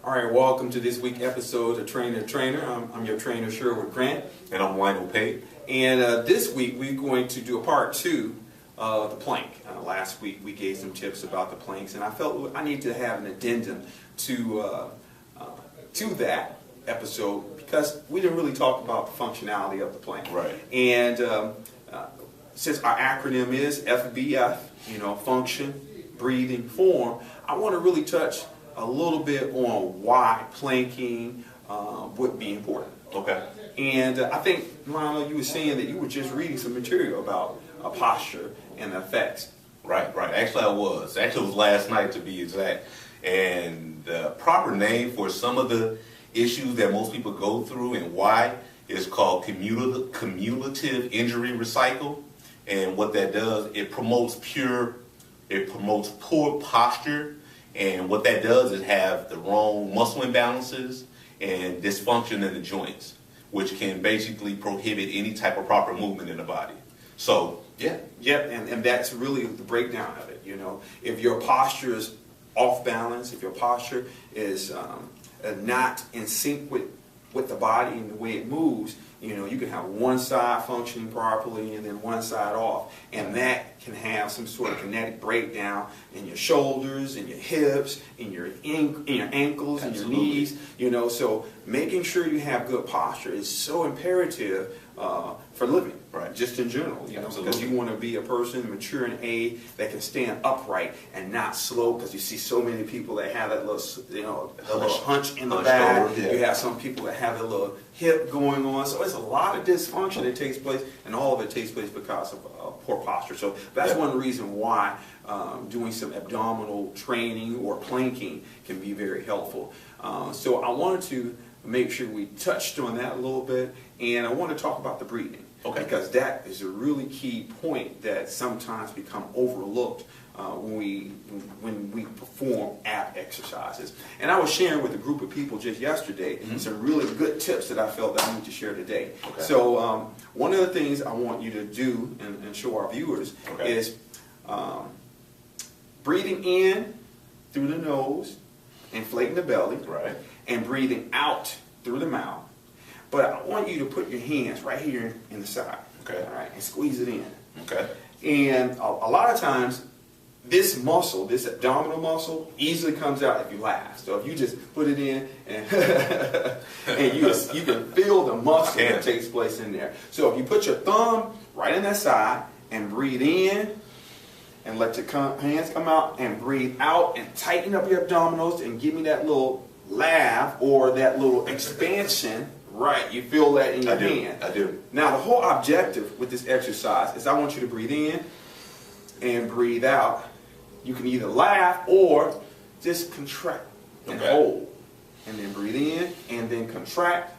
All right, welcome to this week's episode of Trainer to Trainer. I'm your trainer, Sherwood Grant. And I'm Lionel Pate. And this week we're going to do a part 2 of the plank. Last week we gave some tips about the planks, and I felt I need to have an addendum to that episode because we didn't really talk about the functionality of the plank. Right. And since our acronym is FBF, function, breathing, form, I want to really touch a little bit on why planking would be important. Okay. And I think, Lionel, you were saying that you were just reading some material about posture and the effects. Right. Actually, I was. Actually, it was last night to be exact. And the proper name for some of the issues that most people go through and why is called cumulative injury recycle. And what that does, it promotes poor posture. And what that does is have the wrong muscle imbalances and dysfunction in the joints, which can basically prohibit any type of proper movement in the body. So, yeah. Yep, and that's really the breakdown of it. If your posture is off balance, if your posture is not in sync with the body and the way it moves, you can have one side functioning properly and then one side off, and that can have some sort of kinetic breakdown in your shoulders, in your hips, in your ankles, in your knees. So making sure you have good posture is so imperative for living, right? Just in general, because you want to be a person mature in age that can stand upright and not slow. Because you see so many people that have that little, a little hunch in the back. Over, yeah. You have some people that have a little hip going on. So there's a lot of dysfunction that takes place, and all of it takes place because of poor posture. So that's one reason why doing some abdominal training or planking can be very helpful. So I wanted to make sure we touched on that a little bit, and I want to talk about the breathing. Okay. Because that is a really key point that sometimes become overlooked when we perform ab exercises. And I was sharing with a group of people just yesterday some really good tips that I felt that I need to share today. Okay. So one of the things I want you to do and show our viewers is breathing in through the nose, inflating the belly, Right. and breathing out through the mouth. But I want you to put your hands right here in the side, Okay. all right, and squeeze it in. Okay. And a lot of times, this muscle, this abdominal muscle, easily comes out if you laugh. So if you just put it in, and you can feel the muscle that takes place in there. So if you put your thumb right in that side and breathe in, and let your hands come out and breathe out, and tighten up your abdominals and give me that little laugh or that little expansion. Right, you feel that in your hand. I do. Now the whole objective with this exercise is I want you to breathe in and breathe out. You can either laugh or just contract and hold. And then breathe in and then contract.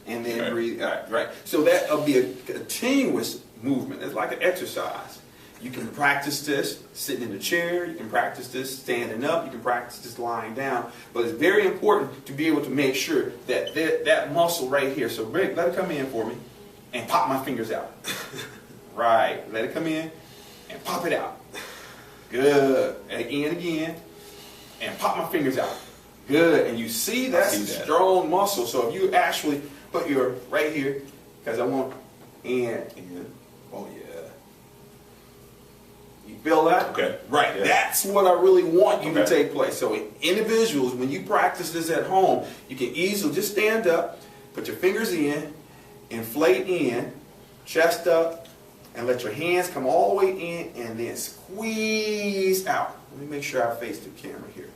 And then breathe out. Right. So that'll be a continuous movement. It's like an exercise. You can practice this sitting in the chair. You can practice this standing up. You can practice this lying down. But it's very important to be able to make sure that that muscle right here. So let it come in for me and pop my fingers out. Right. Let it come in and pop it out. Good. Again. And pop my fingers out. Good. And you see that's a strong muscle. So if you actually put your right here, because I want and oh yeah. You feel that? Okay. Right. Yeah. That's what I really want you to take place. So individuals, when you practice this at home, you can easily just stand up, put your fingers in, inflate in, chest up, and let your hands come all the way in, and then squeeze out. Let me make sure I face the camera here.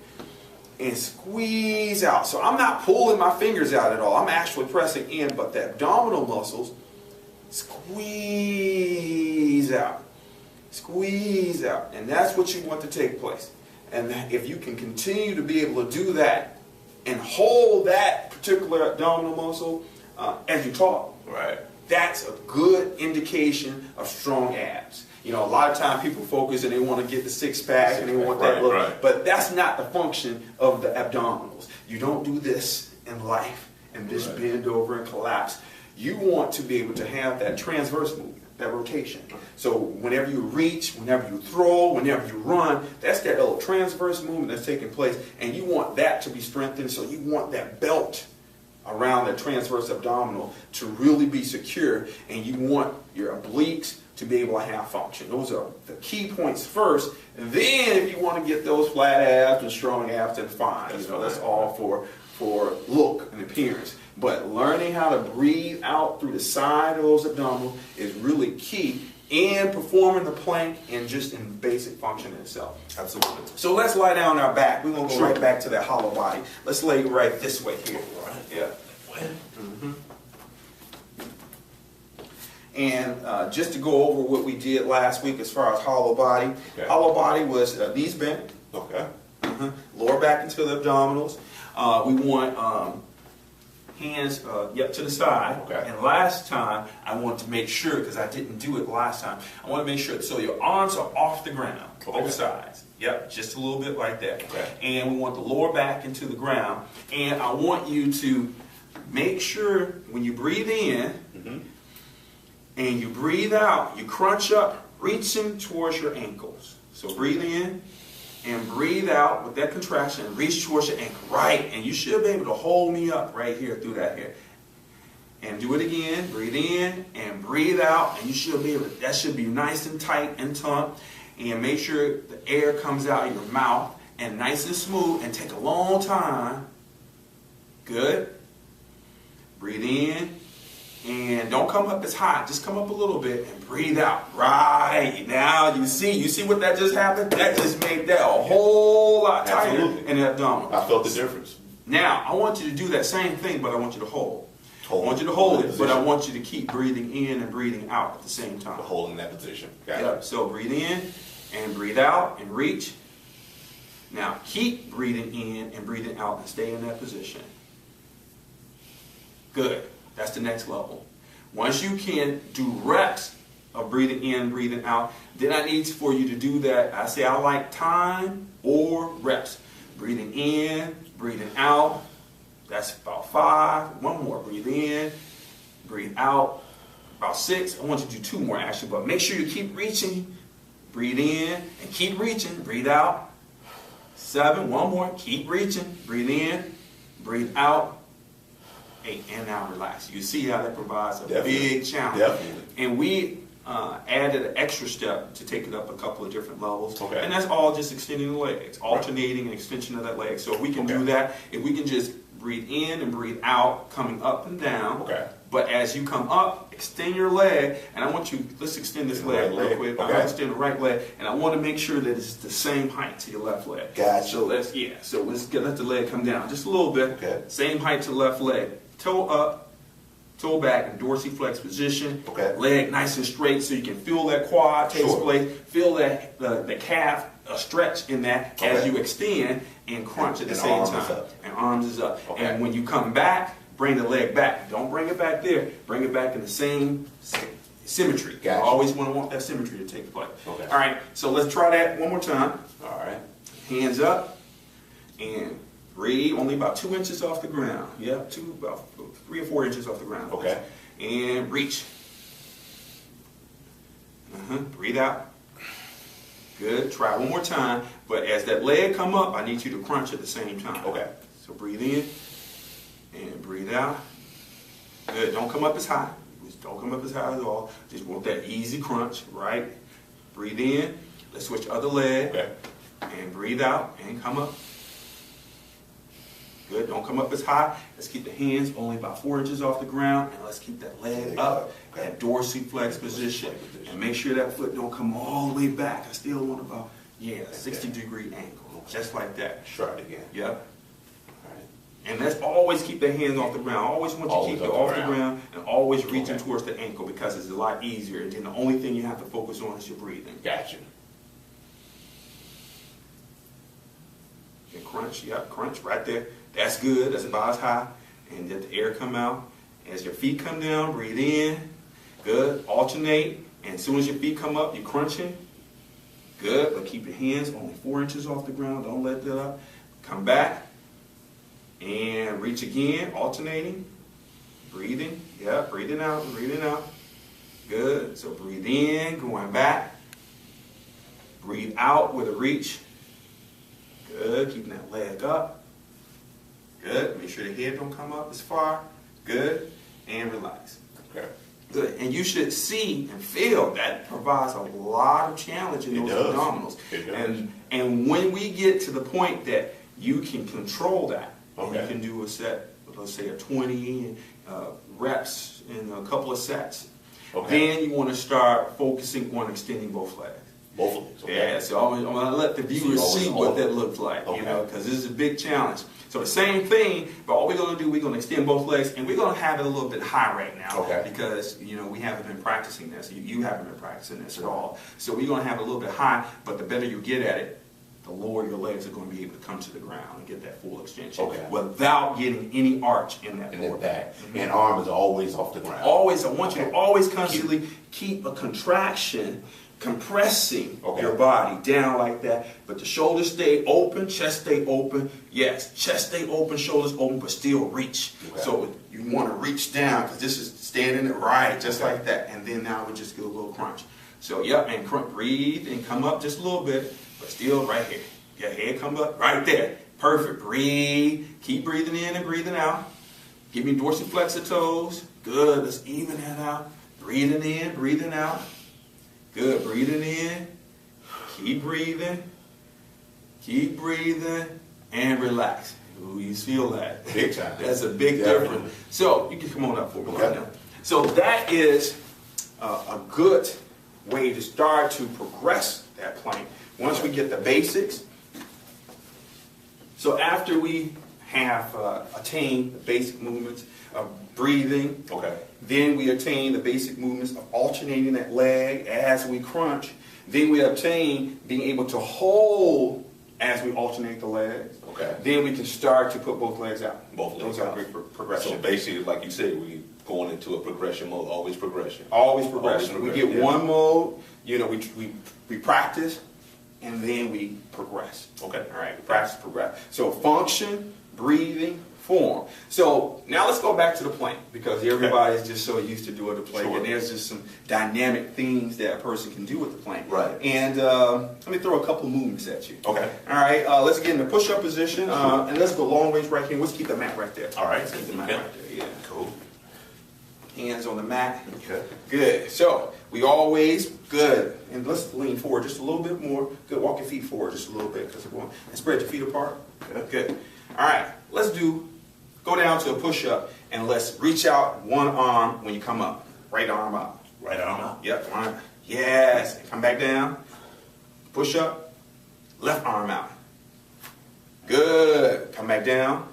And squeeze out. So I'm not pulling my fingers out at all. I'm actually pressing in, but the abdominal muscles, squeeze out. Squeeze out. And that's what you want to take place. And if you can continue to be able to do that and hold that particular abdominal muscle as you talk, right, that's a good indication of strong abs. A lot of times people focus and they want to get the six-pack and they want that look. But that's not the function of the abdominals. You don't do this in life and just bend over and collapse. You want to be able to have that transverse movement. that rotation. So whenever you reach, whenever you throw, whenever you run, that's that little transverse movement that's taking place, and you want that to be strengthened. So you want that belt around the transverse abdominal to really be secure, and you want your obliques to be able to have function. Those are the key points first. And then if you want to get those flat abs and strong abs, then fine. That's all for look and appearance. But learning how to breathe out through the side of those abdominals is really key in performing the plank and just in basic function itself. Absolutely. So let's lie down our back. We're going to go right back to that hollow body. Let's lay right this way here. Right. Yeah. Mm-hmm. And just to go over what we did last week as far as hollow body. Okay. Hollow body was knees bent. Okay. Lower back into the abdominals. We want hands to the side. Okay. And last time, I want to make sure, because I didn't do it last time, I want to make sure, so your arms are off the ground, both sides. Yep, just a little bit like that. Okay. And we want the lower back into the ground. And I want you to make sure when you breathe in and you breathe out, you crunch up, reaching towards your ankles. So breathe in and breathe out with that contraction and reach towards your ankle. Right, and you should be able to hold me up right here through that here. And do it again. Breathe in and breathe out, and you should be able to, that should be nice and tight and taut. And make sure the air comes out of your mouth and nice and smooth, and take a long time. Good. Breathe in. And don't come up as high. Just come up a little bit and breathe out. Right. Now you see what that just happened? That just made that a whole lot tighter in the abdominal. I felt the difference. Now, I want you to do that same thing, but I want you to hold. I want you to hold it, but I want you to keep breathing in and breathing out at the same time. Holding that position. Got Yep. it. So breathe in and breathe out and reach. Now keep breathing in and breathing out and stay in that position. Good. That's the next level. Once you can do reps of breathing in, breathing out, then I need for you to do that. I say I like time or reps. Breathing in, breathing out. That's about 5. One more. Breathe in, breathe out. About 6. I want you to do 2 more actually, but make sure you keep reaching. Breathe in and keep reaching. Breathe out. 7. One more. Keep reaching. Breathe in, breathe out. 8. And now relax. You see how that provides a big challenge. Definitely. And we added an extra step to take it up a couple of different levels. Okay. And that's all just extending the legs, alternating an extension of that leg. So if we can do that, if we can just breathe in and breathe out, coming up and down. Okay. But as you come up, extend your leg, and I want you, let's extend this leg real quick. Okay. I'll extend the right leg, and I want to make sure that it's the same height to your left leg. Gotcha. So let's let the leg come down just a little bit. Okay. Same height to the left leg. Toe up, toe back in dorsiflex position. Okay. Leg nice and straight so you can feel that quad take place. Feel that the calf stretch in that as you extend and crunch at the same time. And arms is up. Okay. And when you come back, bring the leg back. Don't bring it back there. Bring it back in the same symmetry. Gotcha. You always want that symmetry to take place. Okay. All right. So let's try that one more time. All right. Hands up and breathe. Only about 2 inches off the ground. Yep. About 3 or 4 inches off the ground. Okay. And reach. Breathe out. Good. Try one more time. But as that leg come up, I need you to crunch at the same time. Okay. So breathe in and breathe out. Good. Don't come up as high. Just don't come up as high at all. Just want that easy crunch, right? Breathe in. Let's switch other leg. Okay. And breathe out and come up. Good. Don't come up as high. Let's keep the hands only about 4 inches off the ground, and let's keep that leg up, that dorsiflex position, and make sure that foot don't come all the way back. I still want about 60-degree angle, just like that. Try it again. Yep. All right. And let's always keep the hands off the ground. Always want you to keep it off the ground and always reaching towards the ankle because it's a lot easier. And then the only thing you have to focus on is your breathing. Gotcha. And crunch, crunch right there. That's good. That's about as high. And let the air come out. As your feet come down, breathe in. Good. Alternate. And as soon as your feet come up, you're crunching. Good. But keep your hands only 4 inches off the ground. Don't let that up. Come back. And reach again. Alternating. Breathing. Yeah. Breathing out. Breathing out. Good. So breathe in, going back. Breathe out with a reach. Good. Keeping that leg up. Good. Make sure the head don't come up as far. Good. And relax. Okay. Good. And you should see and feel that provides a lot of challenge in those abdominals. It does. And when we get to the point that you can control that, and you can do a set, let's say a 20 reps in a couple of sets, then you want to start focusing on extending both legs. Both legs. Okay. Yeah, so I'm going to let the viewers see what that looks like, you know, because this is a big challenge. So the same thing, but all we're going to do, we're going to extend both legs, and we're going to have it a little bit high right now, because, you know, we haven't been practicing this. You haven't been practicing this at all. So we're going to have it a little bit high, but the better you get at it, the lower your legs are going to be able to come to the ground and get that full extension without getting any arch in that lower back. And arm is always off the ground. Always, I want you to always constantly keep a contraction, compressing your body down like that, but the shoulders stay open, chest stay open. Yes, chest stay open, shoulders open, but still reach. So you want to reach down, because this is standing it right, just like that. And then now we just get a little crunch. So and breathe and come up just a little bit, but still right here. Your head come up right there. Perfect. Breathe. Keep breathing in and breathing out. Give me dorsiflexor toes. Good. Let's even that out. Breathing in, breathing out. Good. Breathing in. Keep breathing. Keep breathing. And relax. Ooh, you feel that? Big time. That's a big difference. So you can come on up for me right now. So that is a good way to start to progress that plank. Once we get the basics. So after we have attained the basic movements of breathing, then we attain the basic movements of alternating that leg as we crunch. Then we obtain being able to hold as we alternate the legs. Then we can start to put both legs out. Both legs out. Those are great progression. So basically, like you said, we going into a progression mode. Always progression. Always progression. We get one mode. You know, we practice. And then we progress. All right, we practice, progress. So function, breathing, form. So now let's go back to the plank, because everybody's just so used to doing the plank, and there's just some dynamic things that a person can do with the plank. And let me throw a couple movements at you. All right, let's get in the push-up position, and let's go long range right here. Let's keep the mat right there. All right, let's keep the mat right there. Yeah, cool. Hands on the mat. Good. So we always and let's lean forward just a little bit more. Good. Walk your feet forward just a little bit, because we're going, and spread your feet apart. Good. All right. Let's go down to a push-up, and let's reach out one arm when you come up. Right arm out. Right arm out. Yep. Right. Yes. Come back down. Push up. Left arm out. Good. Come back down.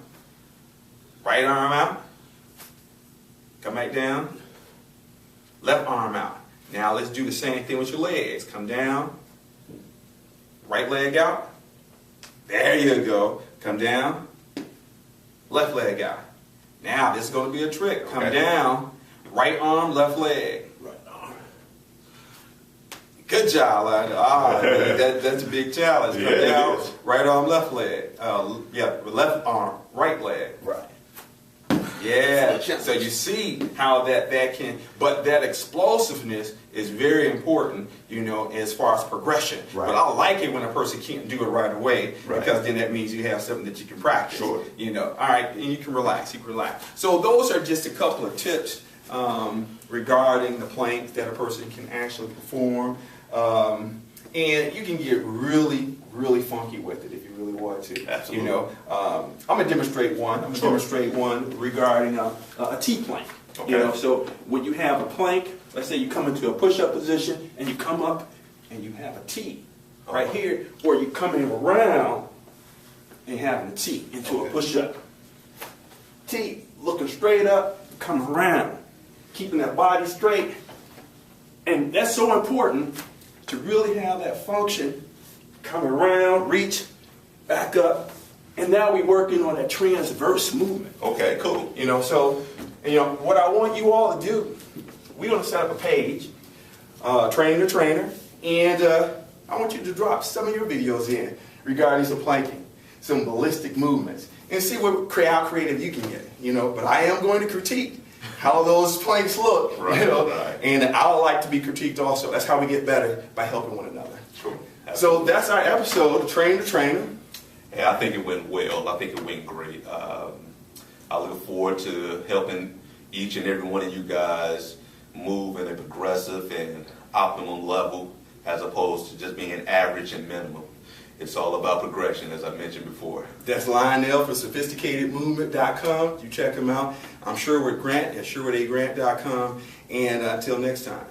Right arm out. Come back down. Left arm out. Now let's do the same thing with your legs. Come down. Right leg out. There you go. Come down. Left leg out. Now this is going to be a trick. Come down. Right arm, left leg. Right arm. Good job, that's a big challenge. Come down. Right arm, left leg. Left arm, right leg. Right. Yeah, so you see how that can, but that explosiveness is very important, you know, as far as progression. But I like it when a person can't do it right away, because then that means you have something that you can practice. You know, all right, and you can relax, So those are just a couple of tips regarding the plank that a person can actually perform. And you can get really, really funky with it if you really want to. Absolutely. You know, I'm gonna demonstrate one. I'm gonna demonstrate one regarding a T-plank. You know, so when you have a plank, let's say you come into a push-up position and you come up and you have a T right here, or you coming around and having a T into a push-up. T, looking straight up, come around, keeping that body straight, and that's so important. To really have that function, come around, reach, back up, and now we're working on that transverse movement. Okay, cool. You know, so, you know, what I want you all to do, we're going to set up a page, Training the Trainer, and I want you to drop some of your videos in regarding some planking, some ballistic movements, and see how creative you can get, you know. But I am going to critique how those planks look, Right, you know. right. And I would like to be critiqued also. That's how we get better, by helping one another. True. So that's our episode, Train the Trainer. And I think it went well. I think it went great. I look forward to helping each and every one of you guys move in a progressive and optimum level as opposed to just being average and minimum. It's all about progression, as I mentioned before. That's Lionel for SophisticatedMovement.com. You check him out. I'm Sherwood Grant at SherwoodAGrant.com. And until next time.